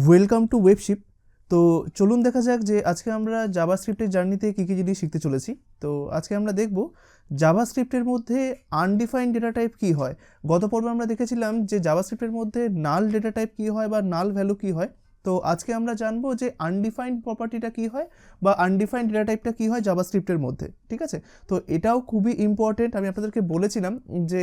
Welcome to ওয়েবশিপ। তো চলুন দেখা যাক যে আজকে আমরা জাভাস্ক্রিপ্টের জার্নিতে কী কী জিনিস শিখতে চলেছি। তো আজকে আমরা দেখব জাভাস্ক্রিপ্টের মধ্যে আনডিফাইন্ড ডেটা টাইপ কী হয়। গত পর্বে আমরা দেখেছিলাম যে জাভাস্ক্রিপ্টের মধ্যে নাল ডেটা টাইপ কী হয় বা নাল ভ্যালু কী হয়। তো আজকে আমরা জানবো যে আনডিফাইন্ড প্রপার্টিটা কী হয় বা আনডিফাইন্ড ডেটা টাইপটা কী হয় জাভাস্ক্রিপ্টের মধ্যে। ঠিক আছে, তো এটাও খুবই ইম্পর্টেন্ট। আমি আপনাদেরকে বলেছিলাম যে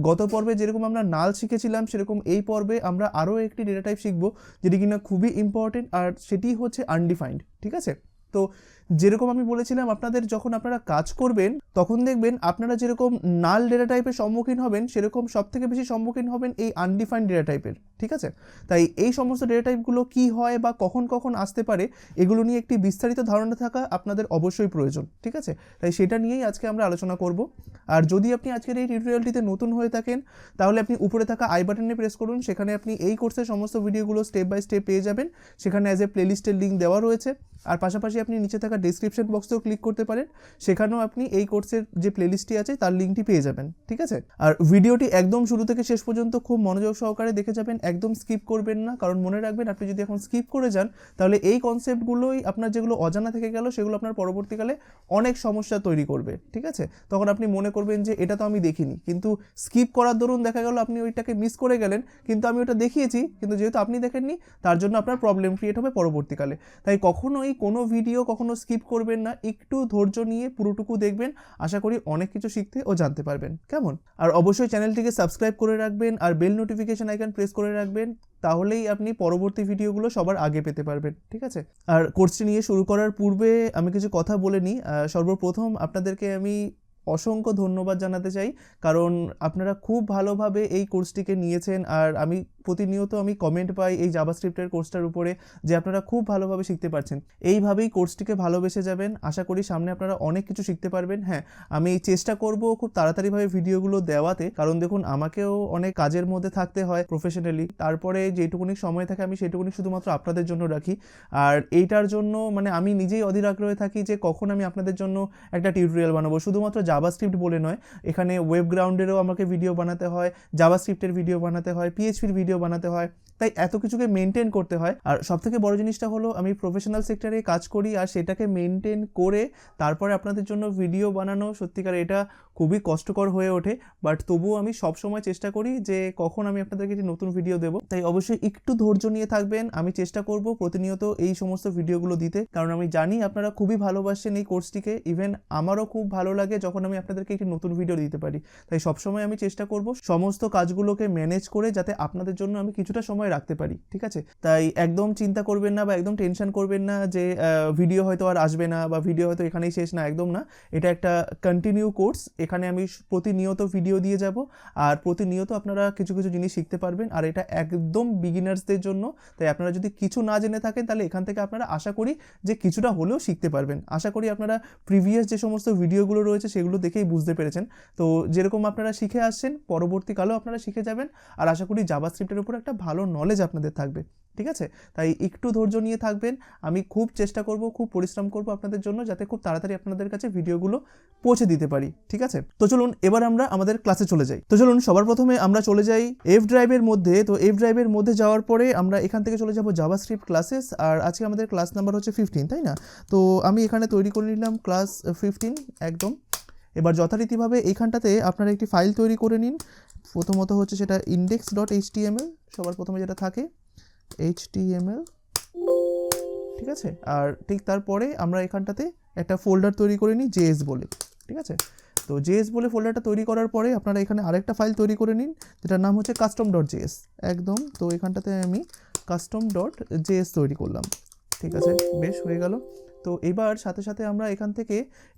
গত পর্বে যেরকম আমরা নাল শিখেছিলাম সেরকম এই পর্বে আমরা আরও একটি ডেটা টাইপ শিখবো যেটি কিনা খুবই ইম্পর্টেন্ট, আর সেটি হচ্ছে আনডিফাইন্ড। ঠিক আছে, তো যেরকম আমি বলেছিলাম আপনাদের যখন আপনারা কাজ করবেন তখন দেখবেন আপনারা যেরকম নাল ডেটা টাইপের সম্মুখীন হবেন সেরকম সবথেকে বেশি সম্মুখীন হবেন এই আনডিফাইন্ড ডেটা টাইপের। ঠিক আছে, তাই এই সমস্ত ডেটা টাইপগুলো কী হয় বা কখন কখন আসতে পারে এগুলো নিয়ে একটি বিস্তারিত ধারণা থাকা আপনাদের অবশ্যই প্রয়োজন। ঠিক আছে, তাই সেটা নিয়েই আজকে আমরা আলোচনা করব। আর যদি আপনি আজকের এই টিউটোরিয়ালটিতে নতুন হয়ে থাকেন তাহলে আপনি উপরে থাকা আই বাটনে প্রেস করুন, সেখানে আপনি এই কোর্সের সমস্ত ভিডিওগুলো স্টেপ বাই স্টেপ পেয়ে যাবেন। সেখানে অ্যাজ এ প্লেলিস্টের লিঙ্ক দেওয়া রয়েছে, আর পাশাপাশি আপনি নিচে থাকা ডেসক্রিপশন বক্সেও ক্লিক করতে পারেন, সেখানেও আপনি এই কোর্সের যে প্লেলিস্টটি আছে তার লিঙ্কটি পেয়ে যাবেন। ঠিক আছে, আর ভিডিওটি একদম শুরু থেকে শেষ পর্যন্ত খুব মনোযোগ সহকারে দেখে যাবেন, একদম স্কিপ করবেন না, কারণ মনে রাখবেন আপনি যদি এখন স্কিপ করে যান তাহলে এই কনসেপ্টগুলোই আপনার যেগুলো অজানা থেকে গেল সেগুলো আপনার পরবর্তীকালে অনেক সমস্যা তৈরি করবে। ঠিক আছে, তখন আপনি মনে করবেন যে এটা তো আমি দেখিনি, কিন্তু স্কিপ করার দরুন দেখা গেল আপনি ওইটাকে মিস করে গেলেন, কিন্তু আমি ওটা দেখিয়েছি কিন্তু যেহেতু আপনি দেখেননি তার জন্য আপনার প্রবলেম ক্রিয়েট হবে পরবর্তীকালে। তাই কখনোই কোনো ভিডিও কখনো স্কিপ করবেন না, একটু ধৈর্য নিয়ে পুরোটুকু দেখবেন, আশা করি অনেক কিছু শিখতে ও জানতে পারবেন। কেমন? আর অবশ্যই চ্যানেলটিকে সাবস্ক্রাইব করে রাখবেন আর বেল নোটিফিকেশন আইকন প্রেস করে রাখবেন, তাহলেই আপনি পরবর্তী ভিডিওগুলো সবার আগে পেতে পারবেন। ঠিক আছে, আর কোর্সটি নিয়ে শুরু করার পূর্বে আমি কিছু কথা বলে নিই। সর্বপ্রথম আপনাদেরকে আমি অসংখ্য ধন্যবাদ জানাতে চাই, কারণ আপনারা খুব ভালোভাবে এই কোর্সটিকে নিয়েছেন। আর আমি প্রতিনিয়ত কমেন্ট পাই এই জাভাস্ক্রিপ্টের কোর্সটার উপরে যে আপনারা খুব ভালোভাবে শিখতে পারছেন। এইভাবেই কোর্সটিকে ভালোবেসে যাবেন, আশা করি সামনে আপনারা অনেক কিছু শিখতে পারবেন। হ্যাঁ, আমি চেষ্টা করব খুব তাড়াতাড়িভাবে ভিডিওগুলো দেওয়াতে, কারণ দেখুন আমাকেও অনেক কাজের মধ্যে থাকতে হয় প্রফেশনালি, তারপরে যেটুকুনি সময় থাকে আমি সেটুকুনি শুধুমাত্র আপনাদের জন্য রাখি। আর এইটার জন্য আমি নিজেই অধীর আগ্রহে থাকি যে কখন আমি আপনাদের জন্য একটা টিউটোরিয়াল বানাবো, শুধুমাত্র জাভাস্ক্রিপ্ট বলে নয়, এখানে ওয়েব গ্রাউন্ডেরও আমাকে ভিডিও বানাতে হয়, জাভাস্ক্রিপ্টের ভিডিও বানাতে হয়, পিএইচপির ভিডিও বানাতে হয়, তাই এত কিছুকে মেনটেন করতে হয়। আর সবথেকে বড় জিনিসটা হলো আমি প্রফেশনাল সেক্টরে কাজ করি, আর সেটাকে মেনটেন করে তারপরে আপনাদের জন্য ভিডিও বানানো সত্যিকার এটা খুবই কষ্টকর হয়ে ওঠে। বাট তবুও আমি সবসময় চেষ্টা করি যে কখন আমি আপনাদেরকে একটি নতুন ভিডিও দেবো, তাই অবশ্যই একটু ধৈর্য নিয়ে থাকবেন। আমি চেষ্টা করব প্রতিনিয়ত এই সমস্ত ভিডিওগুলো দিতে, কারণ আমি জানি আপনারা খুবই ভালোবাসেন এই কোর্সটিকে। ইভেন আমারও খুব ভালো লাগে যখন আমি আপনাদেরকে একটি নতুন ভিডিও দিতে পারি, তাই সবসময় আমি চেষ্টা করব সমস্ত কাজগুলোকে ম্যানেজ করে যাতে আপনাদের জন্য আমি কিছুটা সময় রাখতে পারি। ঠিক আছে, তাই একদম চিন্তা করবেন না বা একদম টেনশন করবেন না যে ভিডিও হয়তো আর আসবে না বা ভিডিও হয়তো এখানেই শেষ, না, একদম না। এটা একটা কন্টিনিউ কোর্স, এখানে আমি প্রতিনিয়ত ভিডিও দিয়ে যাব, আর প্রতিনিয়ত আপনারা কিছু কিছু জিনিস শিখতে পারবেন। আর এটা একদম বিগিনার্সদের জন্য, তাই আপনারা যদি কিছু না জেনে থাকেন তাহলে এখান থেকে আপনারা আশা করি যে কিছুটা হলেও শিখতে পারবেন। আশা করি আপনারা প্রিভিয়াস যে সমস্ত ভিডিওগুলো রয়েছে সেগুলো দেখেই বুঝতে পেরেছেন। তো যেরকম আপনারা শিখে আসছেন পরবর্তীকালেও আপনারা শিখে যাবেন, আর আশা করি জাভাস্ক্রিপ্টের উপর একটা ভালো নলেজ আপনাদের থাকবে। ঠিক আছে, তাই একটু ধৈর্য নিয়ে থাকবেন। আমি খুব চেষ্টা করব, খুব পরিশ্রম করব আপনাদের জন্য, যাতে খুব তাড়াতাড়ি আপনাদের কাছে ভিডিওগুলো পৌঁছে দিতে পারি। ঠিক আছে, তো চলুন এবার আমরা আমাদের ক্লাসে চলে যাই। তো চলুন সবার প্রথমে আমরা চলে যাই এফ ড্রাইভের মধ্যে। তো এফ ড্রাইভের মধ্যে যাওয়ার পরে আমরা এখান থেকে চলে যাব জাভাস্ক্রিপ্ট ক্লাসেস, আর আজকে আমাদের ক্লাস নাম্বার হচ্ছে 15, তাই না? তো আমি এখানে তৈরি করে নিলাম ক্লাস 15 একদম। এবার যথারীতিভাবে এইখানটাতে আপনারা একটি ফাইল তৈরি করে নিন। প্রথমত হচ্ছে সেটা index.html, সবার প্রথমে যেটা থাকে HTML। ঠিক আছে, আর ঠিক তারপরে আমরা এখানটাতে একটা ফোল্ডার তৈরি করে নিই JS বলে। ঠিক আছে, তো JS বলে ফোল্ডারটা তৈরি করার পরে আপনারা এখানে আরেকটা ফাইল তৈরি করে নিন যেটার নাম হচ্ছে custom.js একদম। তো এখানটাতে আমি custom.js তৈরি করলাম। ঠিক আছে, বেশ হয়ে গেল। তো এবার সাথে সাথে আমরা এখান থেকে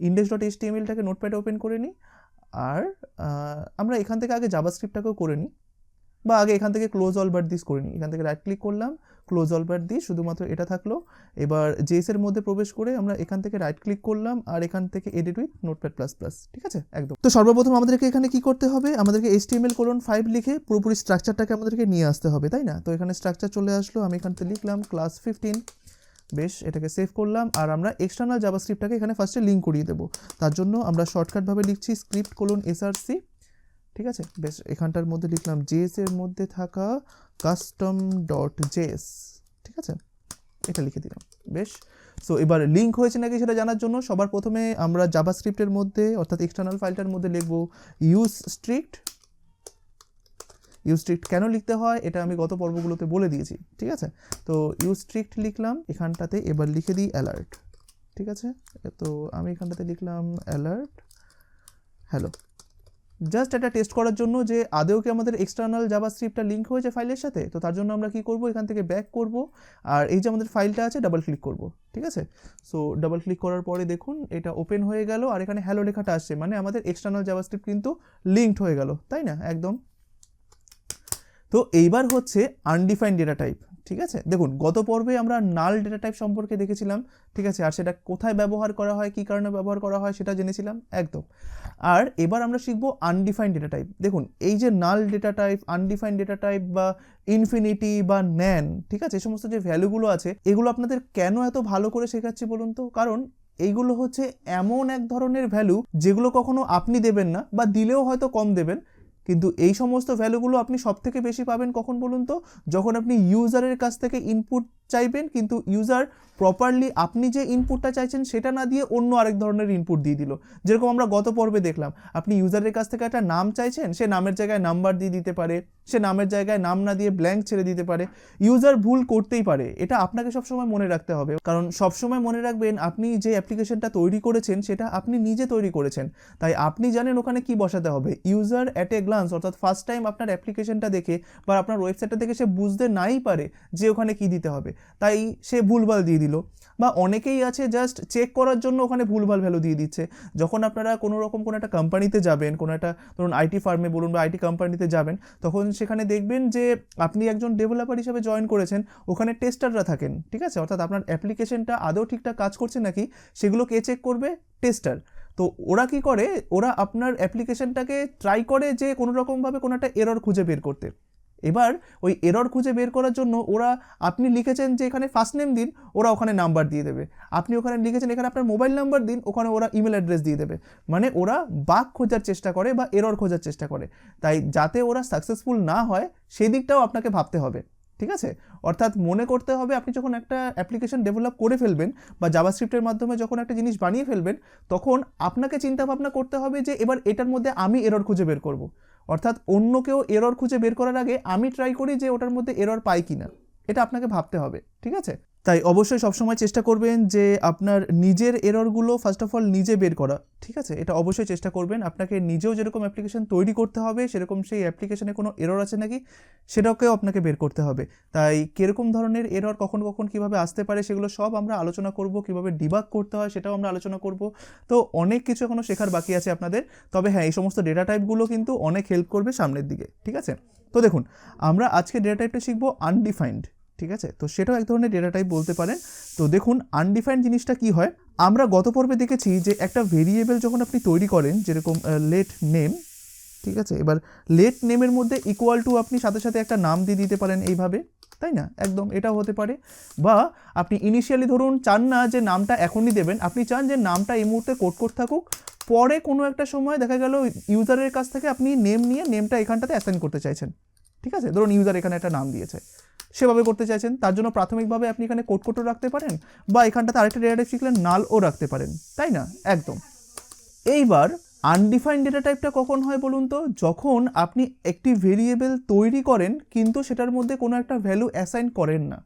index.htmlটাকে নোটপ্যাডে ওপেন করে নিই, আর আমরা এখান থেকে আগে জাভাস্ক্রিপ্টটাকেও করে নিই, বা আগে এখান থেকে ক্লোজ অল বাট দিস করে নিই। এখান থেকে রাইট ক্লিক করলাম, ক্লোজ অল বাট দিস, শুধুমাত্র এটা থাকলো। এবার জেএসের মধ্যে প্রবেশ করে আমরা এখান থেকে রাইট ক্লিক করলাম, আর এখান থেকে edit with notepad plus plus. ঠিক আছে, একদম। তো সর্বপ্রথম আমাদেরকে এখানে কি করতে হবে, আমাদেরকে HTML:5 লিখে পুরোপুরি স্ট্রাকচারটাকে আমাদেরকে নিয়ে আসতে হবে, তাই না? তো এখানে স্ট্রাকচার চলে আসলো, আমি এখান থেকে লিখলাম ক্লাস 15। বেশ, এটাকে সেভ করলাম, আর আমরা এক্সটার্নাল জাভাস্ক্রিপ্টটাকে এখানে ফার্স্টে লিঙ্ক করিয়ে দেবো। তার জন্য আমরা শর্টকাটভাবে লিখছি script:/src। ঠিক আছে, বেশ, এখানটার মধ্যে লিখলাম JS এর মধ্যে থাকা custom.js। ঠিক আছে, এটা লিখে দিলাম। বেশ, সো এবার লিঙ্ক হয়েছে নাকি সেটা জানার জন্য সবার প্রথমে আমরা জাভাস্ক্রিপ্টের মধ্যে অর্থাৎ এক্সটার্নাল ফাইলটার মধ্যে লিখব ইউজ স্ট্রিক্ট। ইউজ স্ট্রিক্ট কেন লিখতে হয় এটা আমি গত পর্বগুলোতে বলে দিয়েছি, ঠিক আছে। তো ইউজ স্ট্রিক্ট লিখলাম এখানটাতে, এবার লিখে দিই অ্যালার্ট, ঠিক আছে। তো আমি এখানটাতে লিখলাম অ্যালার্ট হ্যালো, জাস্ট এটা টেস্ট করার জন্য যে আদেও কি আমাদের এক্সটার্নাল জাভাস্ক্রিপ্টটা লিঙ্ক হয়েছে ফাইলের সাথে। তো তার জন্য আমরা কি করব, এখান থেকে ব্যাক করব, আর এই যে আমাদের ফাইলটা আছে ডাবল ক্লিক করব, ঠিক আছে। সো ডাবল ক্লিক করার পরে দেখুন এটা ওপেন হয়ে গেল, আর এখানে হ্যালো লেখাটা আসছে, মানে আমাদের এক্সটার্নাল জাভাস্ক্রিপ্ট কিন্তু লিঙ্কড হয়ে গেল, তাই না, একদম। তো এইবার হচ্ছে আনডিফাইন্ড ডেটা টাইপ, ঠিক আছে। দেখুন গত পর্বে আমরা নাল ডেটা টাইপ সম্পর্কে দেখেছিলাম, ঠিক আছে, আর সেটা কোথায় ব্যবহার করা হয়, কী কারণে ব্যবহার করা হয় সেটা জেনেছিলাম, একদম। আর এবার আমরা শিখব আনডিফাইন্ড ডেটা টাইপ। দেখুন এই যে null data type, undefined data type বা ইনফিনিটি বা ন্যান, ঠিক আছে, এই সমস্ত যে ভ্যালুগুলো আছে এগুলো আপনাদের কেন এত ভালো করে শেখাচ্ছি বলুন তো, কারণ এইগুলো হচ্ছে এমন এক ধরনের ভ্যালু যেগুলো কখনো আপনি দেবেন না, বা দিলেও হয়তো কম দেবেন, কিন্তু এই সমস্ত ভ্যালুগুলো আপনি সব থেকে বেশি পাবেন কখন বলুন তো, যখন আপনি ইউজারের কাছ থেকে ইনপুট চাইবেন, কিন্তু ইউজার প্রপারলি আপনি যে ইনপুটটা চাইছেন সেটা না দিয়ে অন্য আরেক ধরনের ইনপুট দিয়ে দিল। যেরকম আমরা গত পর্বে দেখলাম, আপনি ইউজারের কাছ থেকে একটা নাম চাইছেন, সে নামের জায়গায় নাম্বার দিয়ে দিতে পারে, সে নামের জায়গায় নাম না দিয়ে ব্ল্যাঙ্ক ছেড়ে দিতে পারে। ইউজার ভুল করতেই পারে, এটা আপনাকে সবসময় মনে রাখতে হবে, কারণ সবসময় মনে রাখবেন আপনি যে অ্যাপ্লিকেশনটা তৈরি করেছেন সেটা আপনি নিজে তৈরি করেছেন, তাই আপনি জানেন ওখানে কি বসাতে হবে। ইউজার অ্যাট এ গ্লান্স অর্থাৎ ফার্স্ট টাইম আপনার অ্যাপ্লিকেশনটা দেখে বা আপনার ওয়েবসাইটটা দেখে সে বুঝতে নাই পারে যে ওখানে কি দিতে হবে, তাই সে ভুলভাল দিয়ে দিল। বা অনেকেই আছে জাস্ট চেক করার জন্য ওখানে ভুলভাল ভ্যালু দিয়ে দিচ্ছে। যখন আপনারা কোনো রকম কোনো একটা কোম্পানিতে যাবেন, কোনো একটা ধরুন আইটি ফার্মে বলুন বা আইটি কোম্পানিতে যাবেন, তখন সেখানে দেখবেন যে আপনি একজন ডেভেলপার হিসেবে জয়েন করেছেন, ওখানে টেস্টাররা থাকেন, ঠিক আছে, অর্থাৎ আপনার অ্যাপ্লিকেশনটা আদৌ ঠিকঠাক কাজ করছে নাকি সেগুলো কে চেক করবে, টেস্টার। তো ওরা কি করে, ওরা আপনার অ্যাপ্লিকেশনটাকে ট্রাই করে যে কোনো রকমভাবে কোনো একটা এরর খুঁজে বের করতে। এবার ওই এরর খুঁজে বের করার জন্য ওরা, আপনি লিখেছেন যে এখানে ফার্স্ট নেম দিন, ওরা ওখানে নাম্বার দিয়ে দেবে। আপনি ওখানে লিখেছেন এখানে আপনার মোবাইল নাম্বার দিন, ওখানে ওরা ইমেল অ্যাড্রেস দিয়ে দেবে। মানে ওরা বাগ খোঁজার চেষ্টা করে বা এরর খোঁজার চেষ্টা করে, তাই যাতে ওরা সাকসেসফুল না হয় সেই দিকটাও আপনাকে ভাবতে হবে, ঠিক আছে। অর্থাৎ মনে করতে হবে আপনি যখন একটা অ্যাপ্লিকেশন ডেভেলপ করে ফেলবেন বা জাভাস্ক্রিপ্টের মাধ্যমে যখন একটা জিনিস বানিয়ে ফেলবেন, তখন আপনাকে চিন্তা ভাবনা করতে হবে যে এবার এটার মধ্যে আমি এরর খুঁজে বের করব। অর্থাৎ অন্য কেউ এরর খুঁজে বের করার আগে আমি ট্রাই করি যে ওটার মধ্যে এরর পাই কিনা, এটা আপনাকে ভাবতে হবে, ঠিক আছে। তাই অবশ্যই সবসময় চেষ্টা করবেন যে আপনার নিজের এররগুলো ফার্স্ট অফ অল নিজে বের করা, ঠিক আছে, এটা অবশ্যই চেষ্টা করবেন। আপনাকে নিজেও যেরকম অ্যাপ্লিকেশন তৈরি করতে হবে, সেরকম সেই অ্যাপ্লিকেশনে কোনো এরর আছে নাকি সেটাকেও আপনাকে বের করতে হবে। তাই কীরকম ধরনের এরর কখন কখন কীভাবে আসতে পারে সেগুলো সব আমরা আলোচনা করব, কীভাবে ডিবাগ করতে হয় সেটাও আমরা আলোচনা করব। তো অনেক কিছু এখনও শেখার বাকি আছে আপনাদের, তবে হ্যাঁ এই সমস্ত ডেটা টাইপগুলো কিন্তু অনেক হেল্প করবে সামনের দিকে, ঠিক আছে। তো দেখুন আমরা আজকে ডেটা টাইপটা শিখবো আনডিফাইন্ড, ঠিক আছে, তো সেটাও এক ধরনের ডেটা টাইপ বলতে পারেন। তো দেখুন আনডিফাইন্ড জিনিসটা কি হয়, আমরা গত পর্বে দেখেছি যে একটা ভেরিয়েবল যখন আপনি তৈরি করেন, যেরকম লেট নেম, ঠিক আছে, এবার লেট নেমের মধ্যে ইকুয়াল টু আপনি সাথে সাথে একটা নাম দিয়ে দিতে পারেন এইভাবে, তাই না, একদম এটাও হতে পারে। বা আপনি ইনিশিয়ালি ধরুন চান না যে নামটা এখনই দেবেন, আপনি চান যে নামটা এই মুহূর্তে কোড থাকুক, পরে কোনো একটা সময় দেখা গেল ইউজারের কাছ থেকে আপনি নেম নিয়ে নেমটা এখানটাতে অ্যাসাইন করতে চাইছেন, ঠিক আছে, ধরুন ইউজার এখানে একটা নাম দিয়েছে, সেভাবে করতে চাইছেন, তার জন্য প্রাথমিকভাবে আপনি এখানে কোডও রাখতে পারেন, বা এখানটাতে আরেকটা ডেটা টাইপ শিখলেন নালও রাখতে পারেন, তাই না, একদম। এইবার আনডিফাইন্ড ডেটা টাইপটা কখন হয় বলুন তো, যখন আপনি একটি ভেরিয়েবল তৈরি করেন কিন্তু সেটার মধ্যে কোনো একটা ভ্যালু অ্যাসাইন করেন না,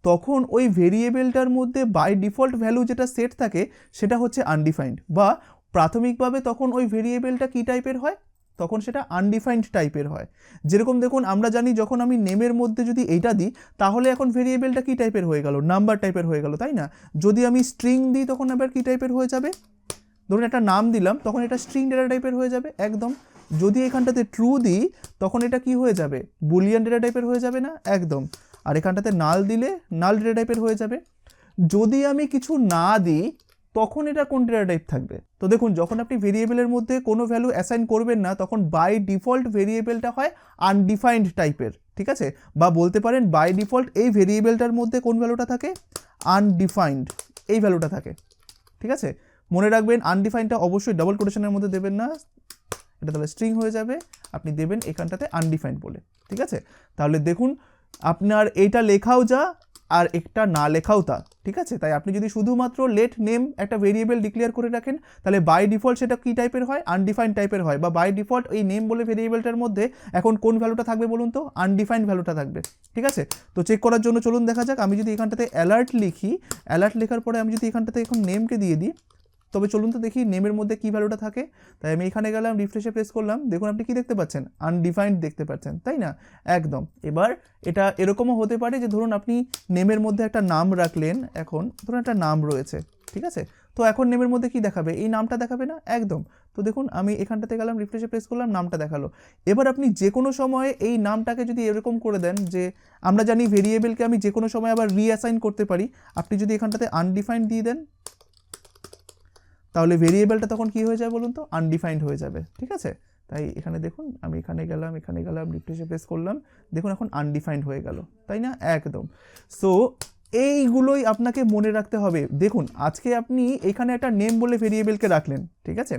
তখন ওই ভেরিয়েবলটার মধ্যে বাই ডিফল্ট ভ্যালু যেটা সেট থাকে সেটা হচ্ছে আনডিফাইন্ড, বা প্রাথমিকভাবে তখন ওই ভেরিয়েবলটা কী টাইপের হয়, তখন সেটা আনডিফাইন্ড টাইপের হয়। যেরকম দেখুন আমরা জানি যখন আমি নেমের মধ্যে যদি এইটা দিই তাহলে এখন ভেরিয়েবলটা কী টাইপের হয়ে গেল, নাম্বার টাইপের হয়ে গেল, তাই না। যদি আমি স্ট্রিং দিই তখন আবার কী টাইপের হয়ে যাবে, ধরুন একটা নাম দিলাম তখন এটা স্ট্রিং ডেটা টাইপের হয়ে যাবে, একদম। যদি এখানটাতে ট্রু দিই তখন এটা কি হয়ে যাবে, বুলিয়ান ডেটা টাইপের হয়ে যাবে না, একদম। আর এখানটাতে নাল দিলে নাল ডেটা টাইপের হয়ে যাবে। যদি আমি কিছু না দিই তখন এটা কোন ডেটা টাইপ থাকবে, তো দেখুন যখন আপনি ভেরিয়েবলের মধ্যে কোনো ভ্যালু অ্যাসাইন করবেন না তখন বাই ডিফল্ট ভেরিয়েবলটা হয় আনডিফাইন্ড টাইপের, ঠিক আছে, বা বলতে পারেন বাই ডিফল্ট এই ভেরিয়েবলটার মধ্যে কোন ভ্যালুটা থাকে, আনডিফাইন্ড এই ভ্যালুটা থাকে, ঠিক আছে। মনে রাখবেন আনডিফাইন্ডটা অবশ্যই ডাবল কোটেশনের মধ্যে দেবেন না, এটা তাহলে স্ট্রিং হয়ে যাবে, আপনি দেবেন এখানটাতে আনডিফাইন্ড বলে, ঠিক আছে। তাহলে দেখুন আপনার এইটা লেখাও যা আর একটা না লেখাও তা, ঠিক আছে। তাই আপনি যদি শুধুমাত্র লেট নেম একটা ভেরিয়েবল ডিক্লেয়ার করে রাখেন তাহলে বাই ডিফল্ট সেটা কী টাইপের হয়, আনডিফাইন্ড টাইপের হয়, বা বাই ডিফল্ট এই নেম বলে ভেরিয়েবলটার মধ্যে এখন কোন ভ্যালুটা থাকবে বলুন তো, আনডিফাইন্ড ভ্যালুটা থাকবে, ঠিক আছে। তো চেক করার জন্য চলুন দেখা যাক, আমি যদি এখানটাতে অ্যালার্ট লিখি, অ্যালার্ট লেখার পরে আমি যদি এখানটাতে এখন নেমকে দিয়ে দিই, তবে চলুন তো দেখি নেমের মধ্যে কী ভ্যালুটা থাকে। তাই আমি এখানে গেলাম, রিফ্রেশে প্রেস করলাম, দেখুন আপনি কি দেখতে পাচ্ছেন, আনডিফাইন্ড দেখতে পাচ্ছেন, তাই না, একদম। এবার এটা এরকমও হতে পারে যে ধরুন আপনি নেমের মধ্যে একটা নাম রাখলেন, এখন ধরুন একটা নাম রয়েছে, ঠিক আছে। তো এখন নেমের মধ্যে কি দেখাবে, এই নামটা দেখাবে না, একদম। তো দেখুন আমি এখানটাতে গেলাম, রিফ্রেশে প্রেস করলাম, নামটা দেখালো। এবার আপনি যে কোনো সময় এই নামটাকে যদি এরকম করে দেন, যে আমরা জানি ভেরিয়েবলকে আমি যে কোনো সময় আবার রিঅ্যাসাইন করতে পারি, আপনি যদি এখানটাতে আনডিফাইন্ড দিয়ে দেন তাহলে ভেরিয়েবলটা তখন কি হয়ে যায় বলুন তো, আনডিফাইন্ড হয়ে যাবে, ঠিক আছে। তাই এখানে দেখুন আমি এখানে গেলাম রিফ্রেশে প্রেস করলাম, দেখুন এখন আনডিফাইন্ড হয়ে গেল, তাই না, একদম। সো এইগুলোই আপনাকে মনে রাখতে হবে। দেখুন আজকে আপনি এখানে একটা নেম বলে ভেরিয়েবলকে রাখলেন, ঠিক আছে।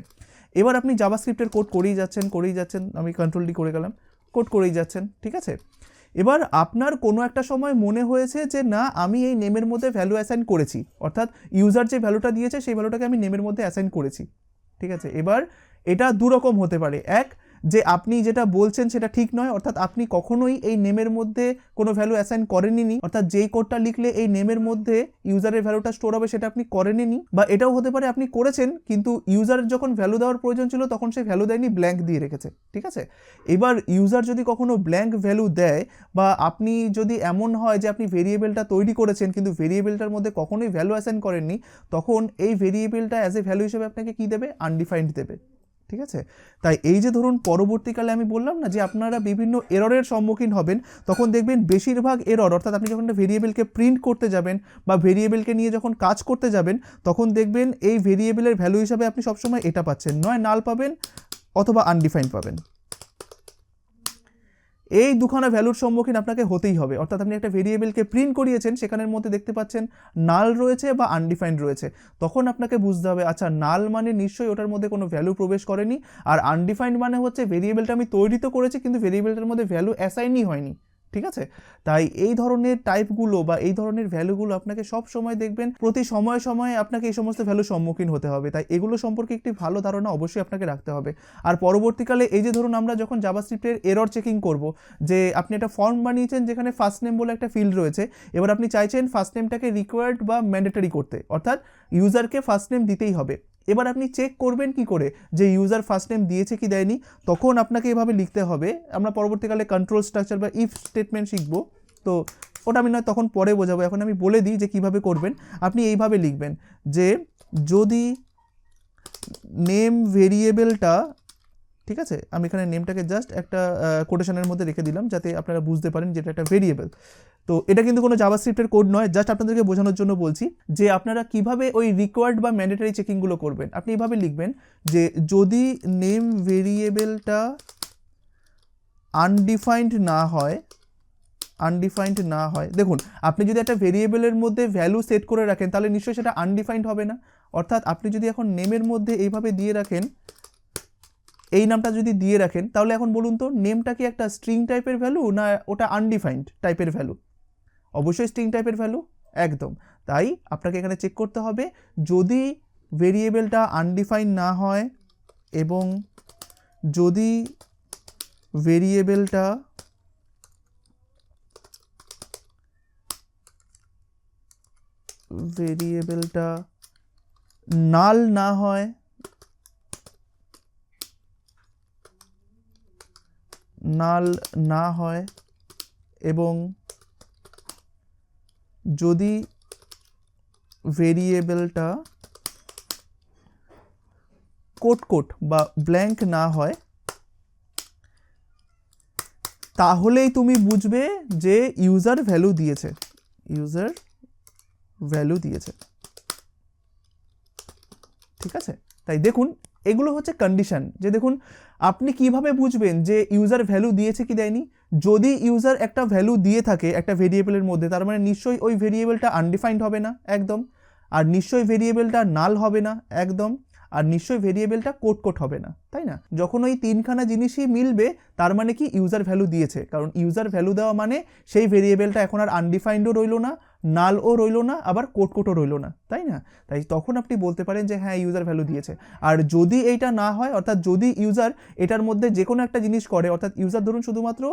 এবার আপনি জাভাস্ক্রিপ্টের কোড করেই যাচ্ছেন, আমি কন্ট্রোল ডি করে গেলাম, কোড করেই যাচ্ছেন, ঠিক আছে। এবার আপনার কোনো একটা সময় মনে হয়েছে যে না আমি এই নেমের মধ্যে ভ্যালু অ্যাসাইন করেছি, অর্থাৎ ইউজার যে ভ্যালুটা দিয়েছে সেই ভ্যালুটাকে আমি নেমের মধ্যে অ্যাসাইন করেছি, ঠিক আছে। এবার এটা দুরকম হতে পারে, এক যে আপনি যেটা বলছেন সেটা ঠিক নয়, অর্থাৎ আপনি কখনোই এই নেমের মধ্যে কোনো ভ্যালু অ্যাসাইন করেননি, অর্থাৎ যেই কোডটা লিখলে এই নেমের মধ্যে ইউজারের ভ্যালুটা স্টোর হবে সেটা আপনি করেননি, বা এটাও হতে পারে আপনি করেছেন কিন্তু ইউজারের যখন ভ্যালু দেওয়ার প্রয়োজন ছিল তখন সে ভ্যালু দেয়নি, ব্ল্যাঙ্ক দিয়ে রেখেছে, ঠিক আছে। এবার ইউজার যদি কখনো ব্ল্যাঙ্ক ভ্যালু দেয়, বা আপনি যদি এমন হয় যে আপনি ভেরিয়েবলটা তৈরি করেছেন কিন্তু ভেরিয়েবলটার মধ্যে কখনোই ভ্যালু অ্যাসাইন করেননি, তখন এই ভেরিয়েবলটা অ্যাজ এ ভ্যালু হিসেবে আপনাকে কী দেবে, আনডিফাইন্ড দেবে, ঠিক আছে। তাই এই যে ধরুন পরবর্তীকালে আমি বললাম না যে আপনারা বিভিন্ন এররের সম্মুখীন হবেন, তখন দেখবেন বেশিরভাগ এরর, অর্থাৎ আপনি যখন একটা ভেরিয়েবলকে প্রিন্ট করতে যাবেন বা ভেরিয়েবলকে নিয়ে যখন কাজ করতে যাবেন, তখন দেখবেন এই ভেরিয়েবলের ভ্যালু হিসাবে আপনি সবসময় এটা পাচ্ছেন, নয় নাল পাবেন অথবা আনডিফাইন্ড পাবেন। এই দুখানা ভ্যালুর সম্মুখীন আপনাকে হতেই হবে, অর্থাৎ আপনি একটা ভেরিয়েবলকে প্রিন্ট করিয়েছেন, সেখানের মধ্যে দেখতে পাচ্ছেন নাল রয়েছে বা আনডিফাইন্ড রয়েছে, তখন আপনাকে বুঝতে হবে আচ্ছা নাল মানে নিশ্চয়ই ওটার মধ্যে কোনো ভ্যালু প্রবেশ করেনি, আর আনডিফাইন্ড মানে হচ্ছে ভেরিয়েবলটা আমি তৈরি তো করেছি কিন্তু ভেরিয়েবলটার মধ্যে ভ্যালু অ্যাসাইনই হয়নি, ঠিক আছে। তাই এই ধরনের টাইপগুলো বা এই ধরনের ভ্যালুগুলো আপনাকে সব সময় দেখবেন প্রতি সময়ে সময়ে আপনাকে এই সমস্ত ভ্যালুর সম্মুখীন হতে হবে, তাই এগুলো সম্পর্কে একটি ভালো ধারণা অবশ্যই আপনাকে রাখতে হবে। আর পরবর্তীকালে এই যে ধরুন আমরা যখন জাভাস্ক্রিপ্টের এরর চেকিং করব, যে আপনি একটা ফর্ম বানিয়েছেন যেখানে ফার্স্ট নেম বলে একটা ফিল্ড রয়েছে, এবার আপনি চাইছেন ফার্স্ট নেমটাকে রিকোয়ার্ড বা ম্যান্ডেটরি করতে, অর্থাৎ ইউজারকে ফার্স্ট নেম দিতেই হবে। এবার আপনি চেক করবেন কি করে যে ইউজার ফার্স্ট নেম দিয়েছে কি দেয়নি, তখন আপনাকে এভাবে লিখতে হবে, আমরা পরবর্তীকালে কন্ট্রোল স্ট্রাকচার বা ইফ স্টেটমেন্ট শিখবো, তো ওটা আমি নয় তখন পরে বোঝাবো, এখন আমি বলে দিই যে কিভাবে করবেন। আপনি এইভাবে লিখবেন যে যদি নেম ভেরিয়েবলটা, ঠিক আছে, আমি এখানে নেমটাকে জাস্ট একটা কোটেশনের মধ্যে রেখে দিলাম যাতে আপনারা বুঝতে পারেন যেটা একটা ভেরিয়েবল। তো এটা কিন্তু কোনো জাভাস্ক্রিপ্টের কোড নয়, জাস্ট আপনাদেরকে বোঝানোর জন্য বলছি যে আপনারা কিভাবে ওই রিকোয়ার্ড বা ম্যান্ডেটরি চেকিংগুলো করবেন। আপনি এইভাবে লিখবেন যে যদি নেম ভেরিয়েবলটা আনডিফাইন্ড না হয়, দেখুন আপনি যদি একটা ভেরিয়েবলের মধ্যে ভ্যালু সেট করে রাখেন তাহলে নিশ্চয়ই সেটা আনডিফাইন্ড হবে না, অর্থাৎ আপনি যদি এখন নেমের মধ্যে এইভাবে দিয়ে রাখেন, এই নামটা যদি দিয়ে রাখেন, তাহলে এখন বলুন তো নেমটা কি একটা স্ট্রিং টাইপের ভ্যালু না ওটা আনডিফাইন্ড টাইপের ভ্যালু, অবশ্যই স্ট্রিং টাইপের ভ্যালু, একদম। তাই আপনাকে এখানে চেক করতে হবে যদি ভেরিয়েবলটা আনডিফাইন্ড না হয় এবং যদি ভেরিয়েবলটা নাল না হয় এবং যদি ভেরিয়েবলটা কোট বা ব্ল্যাঙ্ক না হয়, তাহলেই তুমি বুঝবে যে ইউজার ভ্যালু দিয়েছে, ঠিক আছে। তাই দেখুন এগুলো হচ্ছে কন্ডিশন, যে দেখুন আপনি কিভাবে বুঝবেন যে ইউজার ভ্যালু দিয়েছে কি দেয়নি। যদি ইউজার একটা ভ্যালু দিয়ে থাকে একটা ভেরিয়েবলের মধ্যে, তার মানে নিশ্চয়ই ওই ভেরিয়েবলটা আনডিফাইন্ড হবে না, একদম, আর নিশ্চয়ই ভেরিয়েবলটা নাল হবে না, একদম, আর নিশ্চয়ই ভেরিয়েবলটা কোট হবে না, তাই না। যখন ওই তিনখানা জিনিসই মিলবে তার মানে কি ইউজার ভ্যালু দিয়েছে, কারণ ইউজার ভ্যালু দেওয়া মানে সেই ভেরিয়েবলটা এখন আর আনডিফাইন্ডও রইল না, নালও রইলো না, আবার কোটও রইলো না, তাই না? তাই তখন আপনি বলতে পারেন যে হ্যাঁ ইউজার ভ্যালু দিয়েছে। আর যদি এইটা না হয়, অর্থাৎ যদি ইউজার এটার মধ্যে যে কোনো একটা জিনিস করে, অর্থাৎ ইউজার ধরুন শুধুমাত্র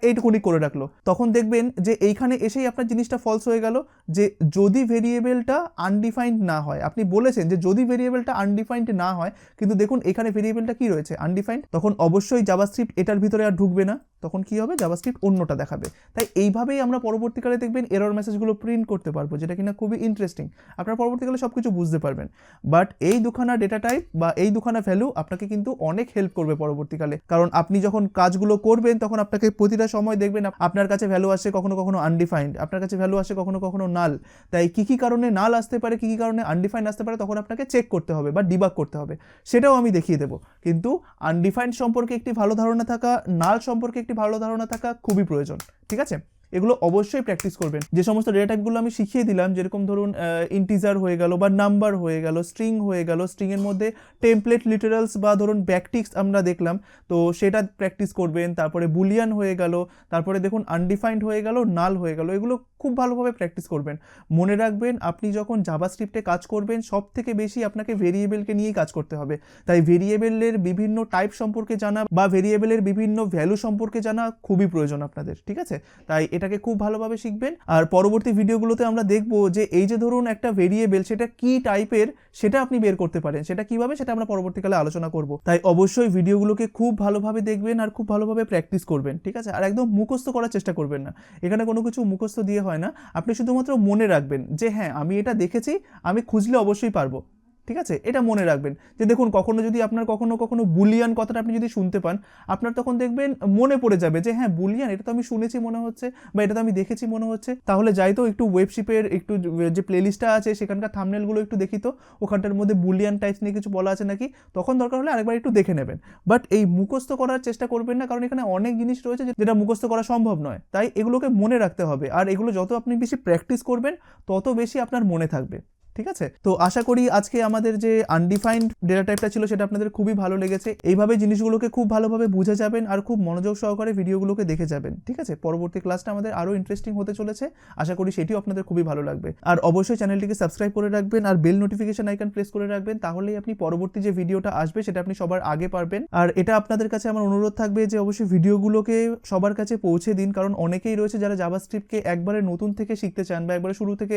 এইটুকুনি করে রাখলো, তখন দেখবেন যে এইখানে এসেই আপনার জিনিসটা ফলস হয়ে গেল, যে যদি ভেরিয়েবলটা আনডিফাইন্ড না হয়। আপনি বলেছেন যে যদি ভেরিয়েবলটা আনডিফাইন্ড না হয়, কিন্তু দেখুন এখানে ভেরিয়েবলটা কি রয়েছে, আনডিফাইন্ড, তখন অবশ্যই জাভাস্ক্রিপ্ট এটার ভিতরে আর ঢুকবে না, তখন কি হবে, জাভাস্ক্রিপ্ট অন্যটা দেখাবে। তাই এইভাবেই আমরা পরবর্তীকালে দেখবেন এরর মেসেজগুলো প্রিন্ট করতে পারবো, যেটা কিনা খুবই ইন্টারেস্টিং। আপনারা পরবর্তীকালে সব কিছু বুঝতে পারবেন। বাট এই দুখানা ডেটা টাইপ বা এই দুখানা ভ্যালু আপনাকে কিন্তু অনেক হেল্প করবে পরবর্তীকালে, কারণ আপনি যখন কাজগুলো করবেন তখন আপনাকে প্রতিটা সময় দেখবেন আপনার কাছে ভ্যালু আসে কখনো কখনো আনডিফাইন্ড, আপনার কাছে ভ্যালু আসে কখনো কখনো নাল। তাই কি কি কারণে নাল আসতে পারে, কি কি কারণে আনডিফাইন্ড আসতে পারে, তখন আপনাকে চেক করতে হবে বা ডিবাগ করতে হবে, সেটাও আমি দেখিয়ে দেবো। কিন্তু আনডিফাইন্ড সম্পর্কে একটি ভালো ধারণা থাকা, নাল সম্পর্কে একটি ভালো ধারণা থাকা খুবই প্রয়োজন, ঠিক আছে? এগুলো অবশ্যই প্র্যাকটিস করবেন। যে সমস্ত ডেটা টাইপগুলো আমি শিখিয়ে দিলাম, যেরকম ধরুন ইন্টিজার হয়ে গেল বা নাম্বার হয়ে গেল, স্ট্রিং হয়ে গেল, স্ট্রিংয়ের মধ্যে টেমপ্লেট লিটারালস বা ধরুন ব্যাকটিক্স আমরা দেখলাম, তো সেটা প্র্যাকটিস করবেন। তারপরে বুলিয়ান হয়ে গেল, তারপরে দেখুন আনডিফাইন্ড হয়ে গেল, নাল হয়ে গেল, এগুলো খুব ভালোভাবে প্র্যাকটিস করবেন। মনে রাখবেন আপনি যখন জাভাস্ক্রিপ্টে কাজ করবেন সব থেকে বেশি আপনাকে ভেরিয়েবলকে নিয়েই কাজ করতে হবে। তাই ভেরিয়েবলের বিভিন্ন টাইপ সম্পর্কে জানা বা ভেরিয়েবলের বিভিন্ন ভ্যালু সম্পর্কে জানা খুবই প্রয়োজন আপনাদের, ঠিক আছে? তাই এটাকে খুব ভালোভাবে শিখবেন। আর পরবর্তী ভিডিওগুলোতে আমরা দেখব যে এই যে ধরুন একটা ভেরিয়েবল, সেটা কি টাইপের সেটা আপনি বের করতে পারেন, সেটা কিভাবে, সেটা আমরা পরবর্তীকালে আলোচনা করব। তাই অবশ্যই ভিডিওগুলোকে খুব ভালোভাবে দেখবেন আর খুব ভালোভাবে প্র্যাকটিস করবেন, ঠিক আছে? আর একদম মুখস্থ করার চেষ্টা করবেন না, এখানে কোনো কিছু মুখস্থ দিয়ে হয় না। আপনি শুধুমাত্র মনে রাখবেন যে হ্যাঁ আমি এটা দেখেছি, আমি খুঁজলে অবশ্যই পারবো, ঠিক আছে? এটা মনে রাখবেন যে দেখুন কখনো যদি আপনার কখনো কখনো বুলিয়ান কথাটা আপনি যদি শুনতে পান, আপনার তখন দেখবেন মনে পড়ে যাবে যে হ্যাঁ বুলিয়ান, এটা তো আমি শুনেছি মনে হচ্ছে, বা এটা তো আমি দেখেছি মনে হচ্ছে। তাহলে যাই তো একটু ওয়েবশিপের একটু যে প্লেলিস্টটা আছে সেখানকার থাম্বনেলগুলো একটু দেখি তো, ওখানটার মধ্যে বুলিয়ান টাইপস নিয়ে কিছু বলা আছে নাকি, তখন দরকার হলে আরেকবার একটু দেখে নেবেন। বাট এই মুখস্থ করার চেষ্টা করবেন না, কারণ এখানে অনেক জিনিস রয়েছে যেটা মুখস্থ করা সম্ভব নয়। তাই এগুলোকে মনে রাখতে হবে, আর এগুলো যত আপনি বেশি প্র্যাকটিস করবেন তত বেশি আপনার মনে থাকবে, ঠিক আছে? তো আশা করি আজকে আমাদের যে আনডিফাইন্ড ডেটা টাইপটা ছিল সেটা আপনাদের খুবই ভালো লেগেছে। এইভাবে জিনিসগুলোকে খুব ভালোভাবে বুঝে যাবেন আর খুব মনোযোগ সহকারে ভিডিওগুলোকে দেখে যাবেন, ঠিক আছে? পরবর্তী ক্লাসটা আমাদের আরও ইন্টারেস্টিং হতে চলেছে, আশা করি সেটিও আপনাদের খুবই ভালো লাগবে। আর অবশ্যই চ্যানেলটিকে সাবস্ক্রাইব করে রাখবেন আর বেল নোটিফিকেশন আইকন প্রেস করে রাখবেন, তাহলেই আপনি পরবর্তী যে ভিডিওটা আসবে সেটা আপনি সবার আগে পারবেন। আর এটা আপনাদের কাছে আমার অনুরোধ থাকবে যে অবশ্যই ভিডিওগুলোকে সবার কাছে পৌঁছে দিন, কারণ অনেকেই রয়েছে যারা জাভাস্ক্রিপ্টকে একবারে নতুন থেকে শিখতে চান বা একবারে শুরু থেকে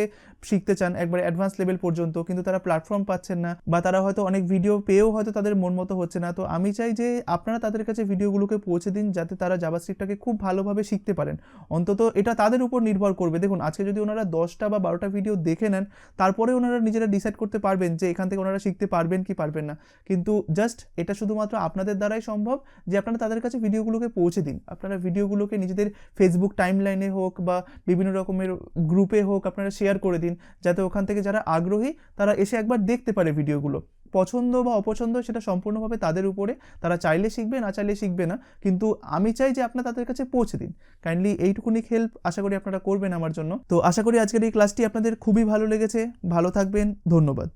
শিখতে চান, একবারে অ্যাডভান্স লেভেল পর্যন্ত, কিন্তু তারা প্ল্যাটফর্ম পাচ্ছেন না, বা তারা হয়তো অনেক ভিডিও পেয়েও হয়তো তাদের মন মতো হচ্ছে না। তো আমি চাই যে আপনারা তাদের কাছে ভিডিওগুলোকে পৌঁছে দিন, যাতে তারা জাভাস্ক্রিপ্টটাকে খুব ভালোভাবে শিখতে পারেন। অন্তত এটা তাদের উপর নির্ভর করবে। দেখুন আজকে যদি ওনারা 10টা বা 12টা ভিডিও দেখে নেন, তারপরে ওনারা নিজেরা ডিসাইড করতে পারবেন যে এখান থেকে ওনারা শিখতে পারবেন কি পারবেন না। কিন্তু জাস্ট এটা শুধুমাত্র আপনাদের দ্বারাই সম্ভব যে আপনারা তাদের কাছে ভিডিওগুলোকে পৌঁছে দিন। আপনারা ভিডিওগুলোকে নিজেদের ফেসবুক টাইমলাইনে হোক বা বিভিন্ন রকমের গ্রুপে হোক আপনারা শেয়ার করে দিন, যাতে ওখান থেকে যারা আগ্রহী তারা এসে একবার দেখতে পারে ভিডিওগুলো। পছন্দ বা অপছন্দ সেটা সম্পূর্ণভাবে তাদের উপরে, তারা চাইলে শিখবে, না চাইলে শিখবে না, কিন্তু আমি চাই যে আপনারা তাদের কাছে পৌঁছে দিন। কাইন্ডলি এইটুকুনি হেল্প আশা করি আপনারা করবেন আমার জন্য। তো আশা করি আজকের এই ক্লাসটি আপনাদের খুবই ভালো লেগেছে। ভালো থাকবেন, ধন্যবাদ।